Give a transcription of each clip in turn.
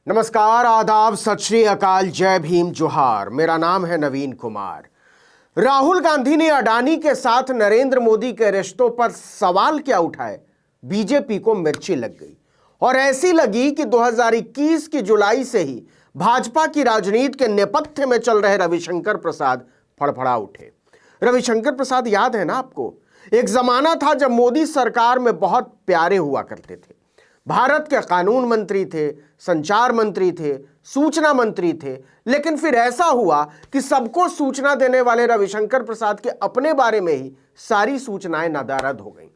नमस्कार, आदाब, सत श्री अकाल, जय भीम, जोहार। मेरा नाम है नवीन कुमार। राहुल गांधी ने अडानी के साथ नरेंद्र मोदी के रिश्तों पर सवाल क्या उठाए? बीजेपी को मिर्ची लग गई और ऐसी लगी कि 2021 की जुलाई से ही भाजपा की राजनीति के नेपथ्य में चल रहे रविशंकर प्रसाद फड़फड़ा उठे। रविशंकर प्रसाद याद है ना आपको? एक जमाना था जब मोदी सरकार में बहुत प्यारे हुआ करते थे। भारत के कानून मंत्री थे, संचार मंत्री थे, सूचना मंत्री थे। लेकिन फिर ऐसा हुआ कि सबको सूचना देने वाले रविशंकर प्रसाद के अपने बारे में ही सारी सूचनाएं नादारद हो गईं।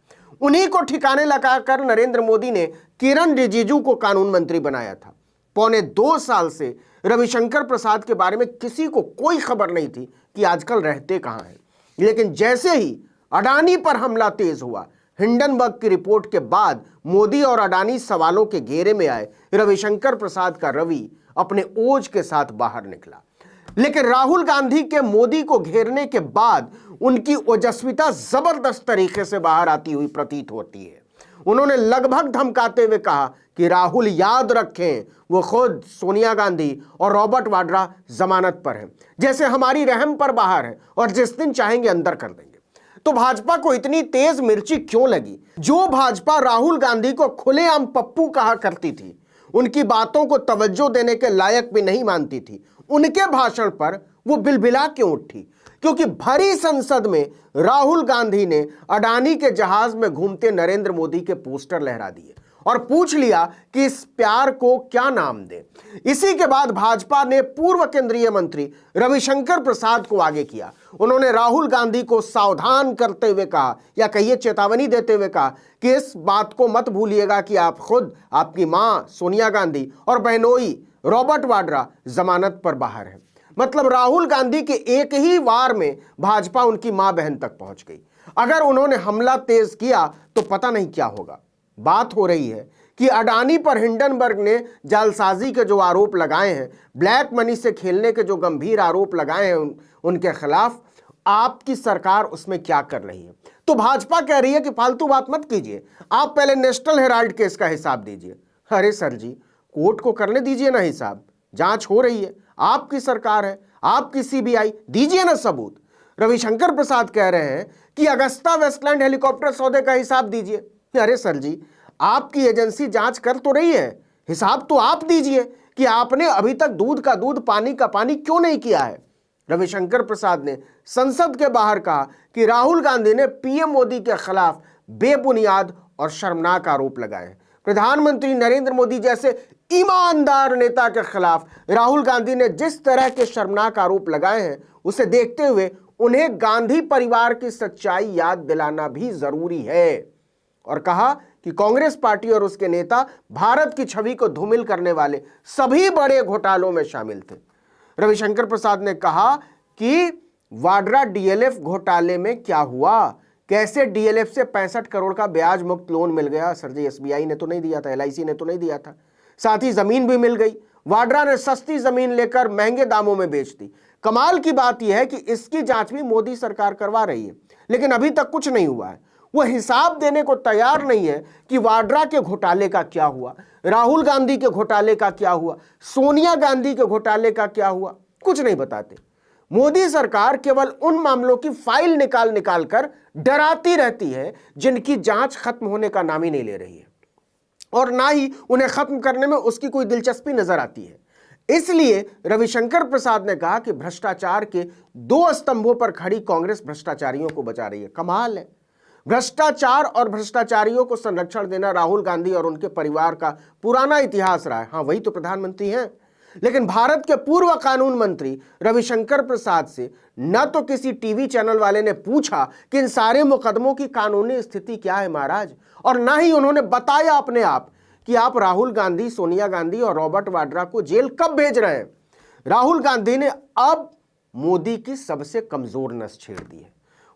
उन्हीं को ठिकाने लगाकर नरेंद्र मोदी ने किरण रिजिजू को कानून मंत्री बनाया था। पौने 2 साल से रविशंकर प्रसाद के बारे में किसी को कोई खबर नहीं थी कि आजकल रहते कहां हैं। लेकिन जैसे ही अडानी पर हमला तेज हुआ, हिंडनबर्ग की रिपोर्ट के बाद मोदी और अडानी सवालों के घेरे में आए, रविशंकर प्रसाद का रवि अपने ओज के साथ बाहर निकला। लेकिन राहुल गांधी के मोदी को घेरने के बाद उनकी ओजस्विता जबरदस्त तरीके से बाहर आती हुई प्रतीत होती है। उन्होंने लगभग धमकाते हुए कहा कि राहुल याद रखें, वो खुद सोनिया गांधी और रॉबर्ट वाड्रा जमानत पर हैं, जैसे हमारी रहम पर बाहर है और जिस दिन चाहेंगे अंदर कर देंगे। तो भाजपा को इतनी तेज मिर्ची क्यों लगी? जो भाजपा राहुल गांधी को खुलेआम पप्पू कहा करती थी, उनकी बातों को तवज्जो देने के लायक भी नहीं मानती थी, उनके भाषण पर वो बिलबिला क्यों उठी? क्योंकि भरी संसद में राहुल गांधी ने अडानी के जहाज में घूमते नरेंद्र मोदी के पोस्टर लहरा दिए और पूछ लिया कि इस प्यार को क्या नाम दें। इसी के बाद भाजपा ने पूर्व केंद्रीय मंत्री रविशंकर प्रसाद को आगे किया। उन्होंने राहुल गांधी को सावधान करते हुए कहा, या कहिए चेतावनी देते हुए कहा कि इस बात को मत भूलिएगा कि आप खुद, आपकी मां सोनिया गांधी और बहनोई रॉबर्ट वाड्रा जमानत पर बाहर हैं। मतलब राहुल गांधी के एक ही वार में भाजपा उनकी मां बहन तक पहुंच गई। अगर उन्होंने हमला तेज किया तो पता नहीं क्या होगा। बात हो रही है कि अडानी पर हिंडनबर्ग ने जालसाजी के जो आरोप लगाए हैं, ब्लैक मनी से खेलने के जो गंभीर आरोप लगाए हैं उनके खिलाफ, आपकी सरकार उसमें क्या कर रही है? तो भाजपा कह रही है कि फालतू बात मत कीजिए, आप पहले नेशनल हेराल्ड केस का हिसाब दीजिए। अरे सर जी, कोर्ट को करने दीजिए ना हिसाब, जांच हो रही है, आपकी सरकार है, आपकी सीबीआई, दीजिए ना सबूत। रविशंकर प्रसाद कह रहे हैं कि अगस्ता वेस्टलैंड हेलीकॉप्टर सौदे का हिसाब दीजिए। अरे सर जी, आपकी एजेंसी जांच कर तो रही है, हिसाब तो आप दीजिए कि आपने अभी तक दूध का दूध, पानी का पानी क्यों नहीं किया है। रविशंकर प्रसाद ने संसद के बाहर कहा कि राहुल गांधी ने पीएम मोदी के खिलाफ बेबुनियाद और शर्मनाक आरोप लगाए हैं। प्रधानमंत्री नरेंद्र मोदी जैसे ईमानदार नेता के खिलाफ राहुल गांधी ने जिस तरह के शर्मनाक आरोप लगाए हैं, उसे देखते हुए उन्हें गांधी परिवार की सच्चाई याद दिलाना भी जरूरी है। और कहा कि कांग्रेस पार्टी और उसके नेता भारत की छवि को धूमिल करने वाले सभी बड़े घोटालों में शामिल थे। रविशंकर प्रसाद ने कहा कि वाड्रा डीएलएफ घोटाले में क्या हुआ, कैसे डीएलएफ से 65 करोड़ का ब्याज मुक्त लोन मिल गया? सर जी, एसबीआई ने तो नहीं दिया था, एलआईसी ने तो नहीं दिया था, साथ ही जमीन भी मिल गई। वाड्रा ने सस्ती जमीन लेकर महंगे दामों में बेच दी। कमाल की बात यह है कि इसकी जांच भी मोदी सरकार करवा रही है, लेकिन अभी तक कुछ नहीं हुआ है। वो हिसाब देने को तैयार नहीं है कि वाड्रा के घोटाले का क्या हुआ, राहुल गांधी के घोटाले का क्या हुआ, सोनिया गांधी के घोटाले का क्या हुआ, कुछ नहीं बताते। मोदी सरकार केवल उन मामलों की फाइल निकाल निकाल कर डराती रहती है जिनकी जांच खत्म होने का नाम ही नहीं ले रही है, और ना ही उन्हें खत्म करने में उसकी कोई दिलचस्पी नजर आती है। इसलिए रविशंकर प्रसाद ने कहा कि भ्रष्टाचार के 2 स्तंभों पर खड़ी कांग्रेस भ्रष्टाचारियों को बचा रही है। कमाल है। भ्रष्टाचार और भ्रष्टाचारियों को संरक्षण देना राहुल गांधी और उनके परिवार का पुराना इतिहास रहा है। हाँ, वही तो प्रधानमंत्री हैं। लेकिन भारत के पूर्व कानून मंत्री रविशंकर प्रसाद से न तो किसी टीवी चैनल वाले ने पूछा कि इन सारे मुकदमों की कानूनी स्थिति क्या है महाराज, और ना ही उन्होंने बताया अपने आप कि आप राहुल गांधी, सोनिया गांधी और रॉबर्ट वाड्रा को जेल कब भेज रहे हैं। राहुल गांधी ने अब मोदी की सबसे कमजोर नस छेड़ दी है।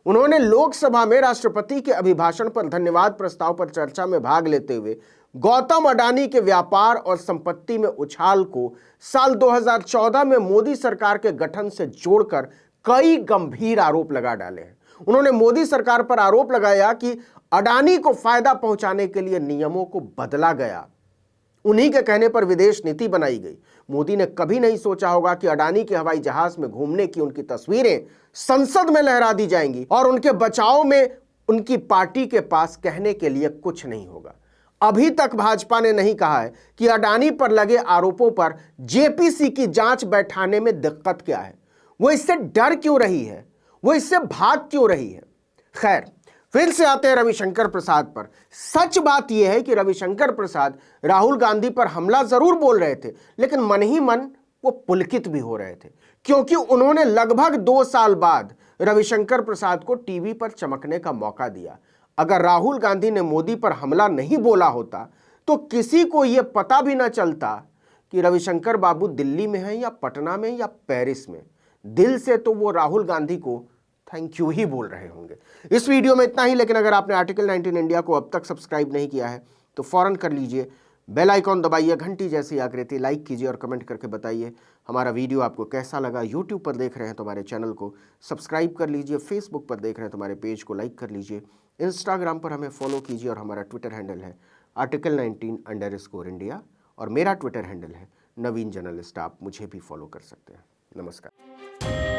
उन्होंने लोकसभा में राष्ट्रपति के अभिभाषण पर धन्यवाद प्रस्ताव पर चर्चा में भाग लेते हुए गौतम अडानी के व्यापार और संपत्ति में उछाल को साल 2014 में मोदी सरकार के गठन से जोड़कर कई गंभीर आरोप लगा डाले हैं। उन्होंने मोदी सरकार पर आरोप लगाया कि अडानी को फायदा पहुंचाने के लिए नियमों को बदला गया। उन्हीं के कहने पर विदेश नीति बनाई गई। मोदी ने कभी नहीं सोचा होगा कि अडानी के हवाई जहाज में घूमने की उनकी तस्वीरें संसद में लहरा दी जाएंगी और उनके बचाव में उनकी पार्टी के पास कहने के लिए कुछ नहीं होगा। अभी तक भाजपा ने नहीं कहा है कि अडानी पर लगे आरोपों पर जेपीसी की जांच बैठाने में दिक्कत क्या है, वो इससे डर क्यों रही है, वो इससे भाग क्यों रही है। खैर, फिर से आते हैं रविशंकर प्रसाद पर। सच बात यह है कि रविशंकर प्रसाद राहुल गांधी पर हमला जरूर बोल रहे थे, लेकिन मन ही मन वो पुलकित भी हो रहे थे, क्योंकि उन्होंने लगभग 2 साल बाद रविशंकर प्रसाद को टीवी पर चमकने का मौका दिया। अगर राहुल गांधी ने मोदी पर हमला नहीं बोला होता तो किसी को यह पता भी ना चलता कि रविशंकर बाबू दिल्ली में हैं या पटना में या पेरिस में। दिल से तो वो राहुल गांधी को थैंक यू ही बोल रहे होंगे। इस वीडियो में इतना ही, लेकिन अगर आपने आर्टिकल 19 इंडिया को अब तक सब्सक्राइब नहीं किया है तो फौरन कर लीजिए, बेल आइकॉन दबाइए, घंटी जैसी आकृति, लाइक कीजिए और कमेंट करके बताइए हमारा वीडियो आपको कैसा लगा। यूट्यूब पर देख रहे हैं तो हमारे चैनल को सब्सक्राइब कर लीजिए, फेसबुक पर देख रहे हैं तो हमारे पेज को लाइक कर लीजिए, इंस्टाग्राम पर हमें फॉलो कीजिए और हमारा ट्विटर हैंडल है आर्टिकल 19_इंडिया और मेरा ट्विटर हैंडल है नवीन जर्नलिस्ट। आप मुझे भी फॉलो कर सकते हैं। नमस्कार।